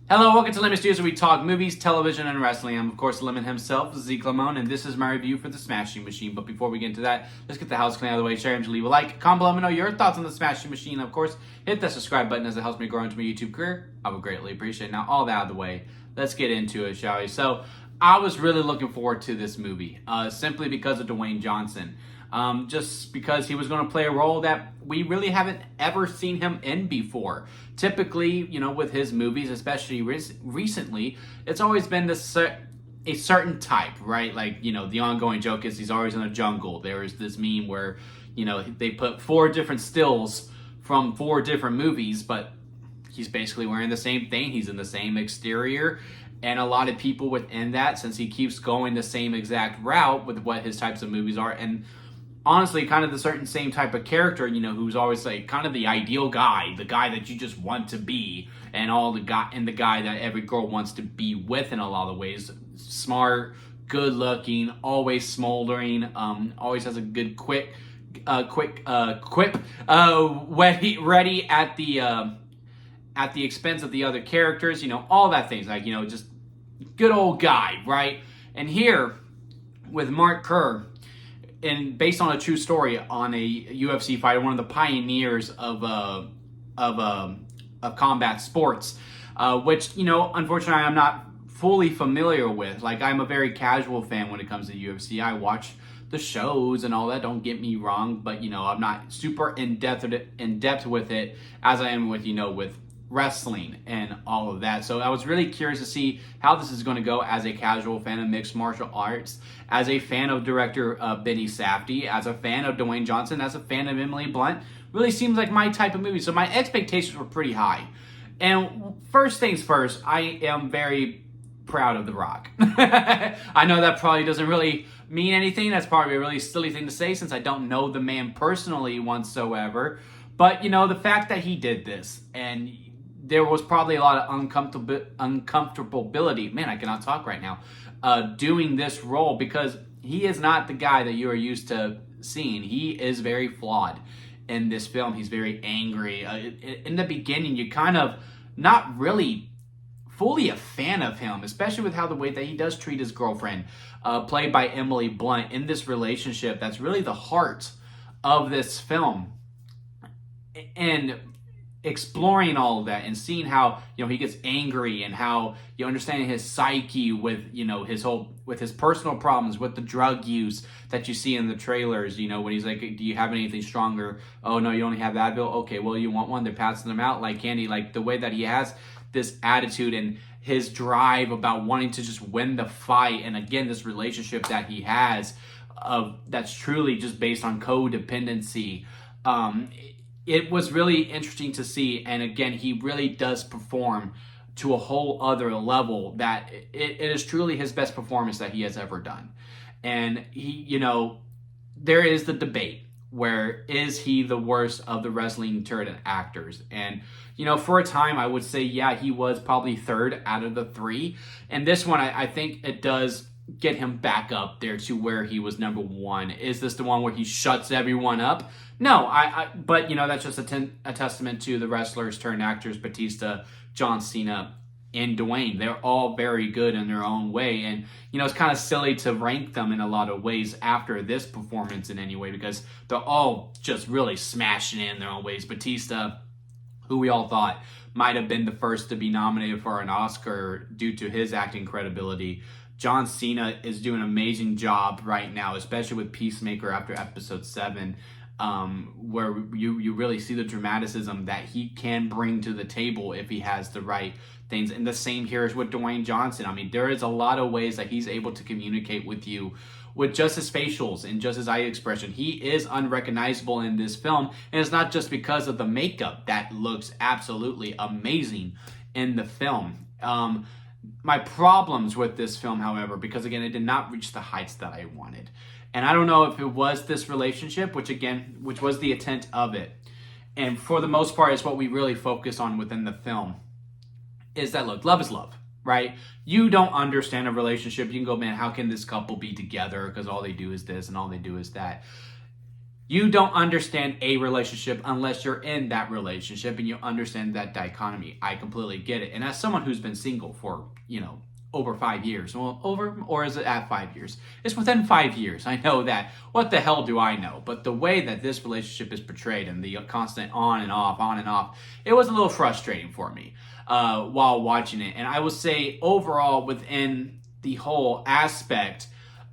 Hello, welcome to Lemon Studios, where we talk movies, television, and wrestling. I'm, of course, Lemon himself, Zeke Lemon, and this is my review for The Smashing Machine. But before we get into that, let's get the house clean out of the way. Share and leave a like, comment below, let me know your thoughts on The Smashing Machine. Of course, hit that subscribe button as it helps me grow into my YouTube career. I would greatly appreciate it. Now, all that out of the way, let's get into it, shall we? So, I was really looking forward to this movie, simply because of Dwayne Johnson. Just because he was going to play a role that we really haven't ever seen him in before. Typically, with his movies, especially recently, it's always been a certain type, right? Like, the ongoing joke is he's always in a jungle. There is this meme where, they put 4 different stills from 4 different movies, but he's basically wearing the same thing. He's in the same exterior. And a lot of people within that, since he keeps going the same exact route with what his types of movies are, and honestly, kind of the certain same type of character, who's always like kind of the ideal guy, the guy that you just want to be, and the guy that every girl wants to be with in a lot of ways. Smart, good looking, always smoldering, always has a good quick quip, ready at the expense of the other characters, all that things, like, just good old guy, right? And here with Mark Kerr, and based on a true story on a UFC fighter, one of the pioneers of combat sports, which, unfortunately I'm not fully familiar with. Like, I'm a very casual fan when it comes to UFC. I watch the shows and all that, don't get me wrong, but, I'm not super in depth with it as I am with, with wrestling and all of that. So I was really curious to see how this is going to go as a casual fan of mixed martial arts, as a fan of director Benny Safdie, as a fan of Dwayne Johnson, as a fan of Emily Blunt. Really seems like my type of movie. So my expectations were pretty high. And first things first, I am very proud of The Rock. I know that probably doesn't really mean anything. That's probably a really silly thing to say since I don't know the man personally whatsoever. But, the fact that he did this, and there was probably a lot of uncomfortability. Man, I cannot talk right now. Doing this role, because he is not the guy that you are used to seeing. He is very flawed in this film. He's very angry. In the beginning, you kind of not really fully a fan of him, especially with how the way that he does treat his girlfriend, played by Emily Blunt, in this relationship that's really the heart of this film. And exploring all of that and seeing how he gets angry, and how you understand his psyche with his personal problems with the drug use that you see in the trailers, when he's like, do you have anything stronger? Oh no, you only have Advil. Okay, well, you want one? They're passing them out like candy. Like the way that he has this attitude and his drive about wanting to just win the fight, and again this relationship that he has that's truly just based on codependency. It was really interesting to see, and again, he really does perform to a whole other level that it is truly his best performance that he has ever done. And he, there is the debate, where is he the worst of the wrestling turret actors? And, for a time, I would say, yeah, he was probably third out of the 3. And this one, I think it does get him back up there to where he was number 1. Is this the one where he shuts everyone up? No, but that's just a testament to the wrestlers turned actors, Batista, John Cena, and Dwayne. They're all very good in their own way, and it's kind of silly to rank them in a lot of ways after this performance in any way, because they're all just really smashing it in their own ways. Batista, who we all thought might have been the first to be nominated for an Oscar due to his acting credibility. John Cena is doing an amazing job right now, especially with Peacemaker after episode 7, where you really see the dramaticism that he can bring to the table if he has the right things. And the same here is with Dwayne Johnson. I mean, there is a lot of ways that he's able to communicate with you with just his facials and just his eye expression. He is unrecognizable in this film, and it's not just because of the makeup that looks absolutely amazing in the film. My problems with this film, however, because again, it did not reach the heights that I wanted. And I don't know if it was this relationship, which was the intent of it. And for the most part, it's what we really focus on within the film. Is that, look, love is love, right? You don't understand a relationship. You can go, man, how can this couple be together? Because all they do is this and all they do is that. You don't understand a relationship unless you're in that relationship and you understand that dichotomy. I completely get it. And as someone who's been single for, over 5 years, well, over, or is it at 5 years? It's within 5 years. I know that. What the hell do I know? But the way that this relationship is portrayed and the constant on and off, it was a little frustrating for me while watching it. And I will say overall within the whole aspect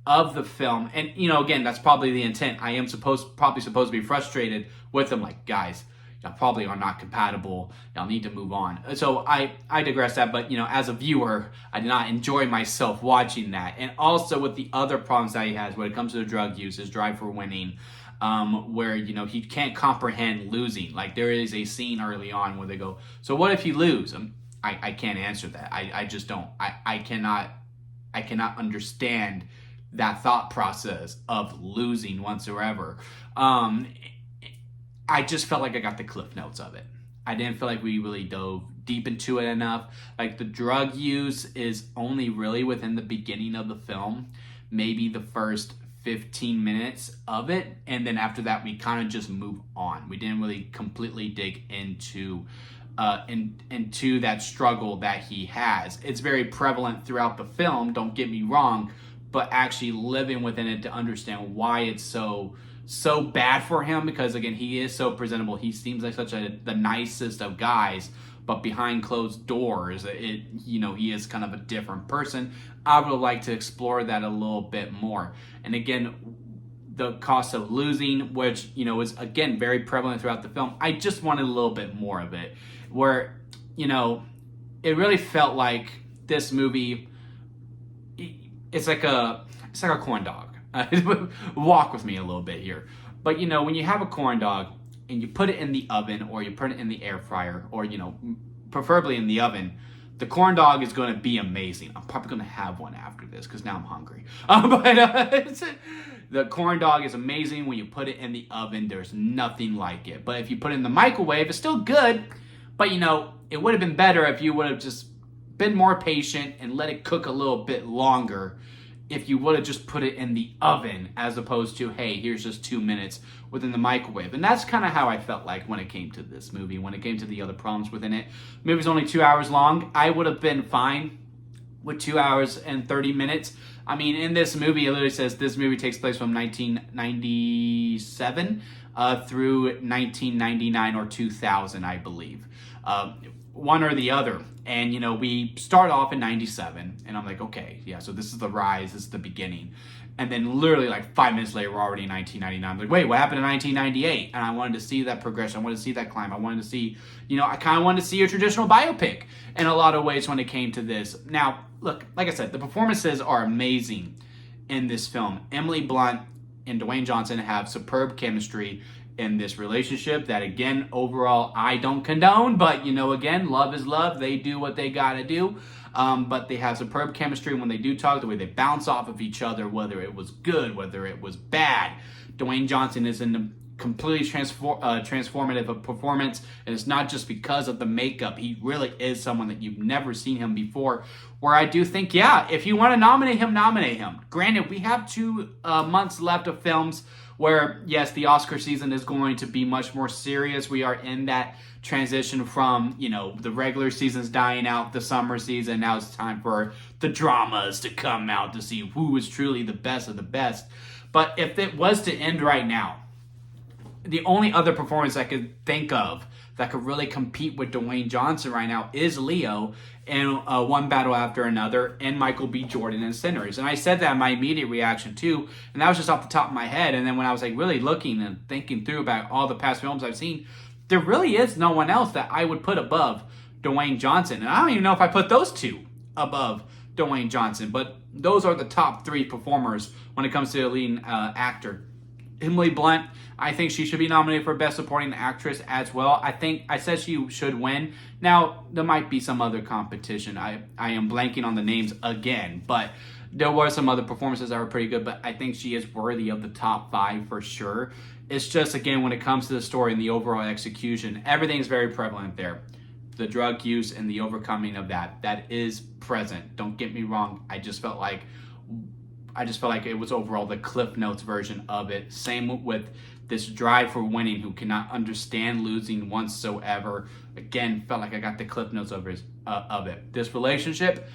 of the film, and again, that's probably the intent. I am probably supposed to be frustrated with them, like, guys, y'all probably are not compatible. Y'all need to move on. So I digress that, but as a viewer, I did not enjoy myself watching that. And also with the other problems that he has when it comes to the drug use, his drive for winning, where he can't comprehend losing. Like, there is a scene early on where they go, so what if you lose? I can't answer that. I just don't. I cannot understand that thought process of losing whatsoever. I just felt like I got the cliff notes of it. I didn't feel like we really dove deep into it enough. Like, the drug use is only really within the beginning of the film, maybe the first 15 minutes of it, and then after that we kind of just move on. We didn't really completely dig into that struggle that he has. It's very prevalent throughout the film, don't get me wrong, but actually living within it to understand why it's so bad for him, because again, he is so presentable. He seems like the nicest of guys, but behind closed doors, he is kind of a different person. I would like to explore that a little bit more. And again, the cost of losing, which is again very prevalent throughout the film. I just wanted a little bit more of it, where it really felt like this movie. It's like a corn dog. Walk with me a little bit here. But when you have a corn dog and you put it in the oven or you put it in the air fryer or preferably in the oven, the corn dog is going to be amazing. I'm probably going to have one after this because now I'm hungry. The corn dog is amazing when you put it in the oven. There's nothing like it. But if you put it in the microwave, it's still good. But it would have been better if you would have just been more patient and let it cook a little bit longer, if you would have just put it in the oven as opposed to, hey, here's just 2 minutes within the microwave. And that's kind of how I felt like when it came to this movie, when it came to the other problems within it. The movie's only 2 hours long. I would have been fine with 2 hours and 30 minutes. I mean, in this movie, it literally says this movie takes place from 1997 through 1999 or 2000, I believe. One or the other. And, we start off in 97, and I'm like, okay, yeah, so this is the rise, this is the beginning. And then literally like 5 minutes later, we're already in 1999. I'm like, wait, what happened in 1998? And I wanted to see that progression. I wanted to see that climb. I wanted to see, I kind of wanted to see a traditional biopic in a lot of ways when it came to this. Now, look, like I said, the performances are amazing in this film. Emily Blunt and Dwayne Johnson have superb chemistry in this relationship that, again, overall, I don't condone, but again, love is love. They do what they gotta do, but they have superb chemistry when they do talk, the way they bounce off of each other, whether it was good, whether it was bad. Dwayne Johnson is in a completely transformative performance, and it's not just because of the makeup. He really is someone that you've never seen him before, where I do think, yeah, if you want to nominate him, nominate him. Granted, we have 2 months left of films where, yes, the Oscar season is going to be much more serious. We are in that transition from, the regular season's dying out, the summer season. Now it's time for the dramas to come out to see who is truly the best of the best. But if it was to end right now, the only other performance I could think of that could really compete with Dwayne Johnson right now is Leo in One Battle After Another and Michael B. Jordan in Sinners. And I said that in my immediate reaction too, and that was just off the top of my head. And then when I was like really looking and thinking through about all the past films I've seen, there really is no one else that I would put above Dwayne Johnson. And I don't even know if I put those 2 above Dwayne Johnson, but those are the top 3 performers when it comes to the leading actor. Emily Blunt, I think she should be nominated for Best Supporting Actress as well. I said she should win. Now, there might be some other competition. I am blanking on the names again, but there were some other performances that were pretty good, but I think she is worthy of the top 5 for sure. It's just, again, when it comes to the story and the overall execution, everything's very prevalent there. The drug use and the overcoming of that is present. Don't get me wrong. I just felt like it was overall the Cliff Notes version of it. Same with this drive for winning, who cannot understand losing whatsoever. Again, felt like I got the clip notes of it. This relationship,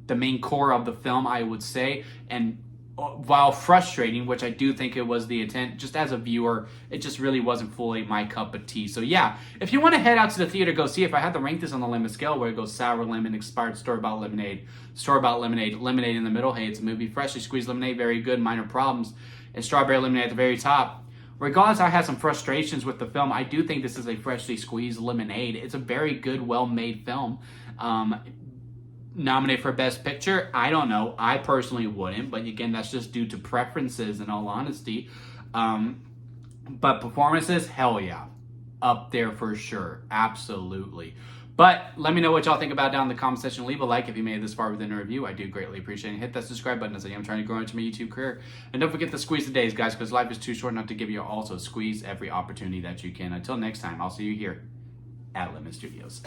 the main core of the film, I would say, and while frustrating, which I do think it was the intent, just as a viewer, it just really wasn't fully my cup of tea. So yeah, if you want to head out to the theater, go see it. If I had to rank this on the lemon scale, where it goes sour lemon, expired store-bought lemonade, store-bought lemonade, lemonade in the middle, hey, it's a movie. Freshly squeezed lemonade, very good, minor problems, and strawberry lemonade at the very top. Regardless, I had some frustrations with the film. I do think this is a freshly squeezed lemonade. It's a very good, well-made film. Nominated for Best Picture? I don't know. I personally wouldn't, but again, that's just due to preferences, in all honesty. But performances, hell yeah. Up there for sure. Absolutely. But let me know what y'all think about down in the comment section. Leave a like if you made it this far within a review. I do greatly appreciate it. Hit that subscribe button as I am trying to grow into my YouTube career. And don't forget to squeeze the days, guys, because life is too short not to give you also squeeze every opportunity that you can. Until next time, I'll see you here at Lemon Studios.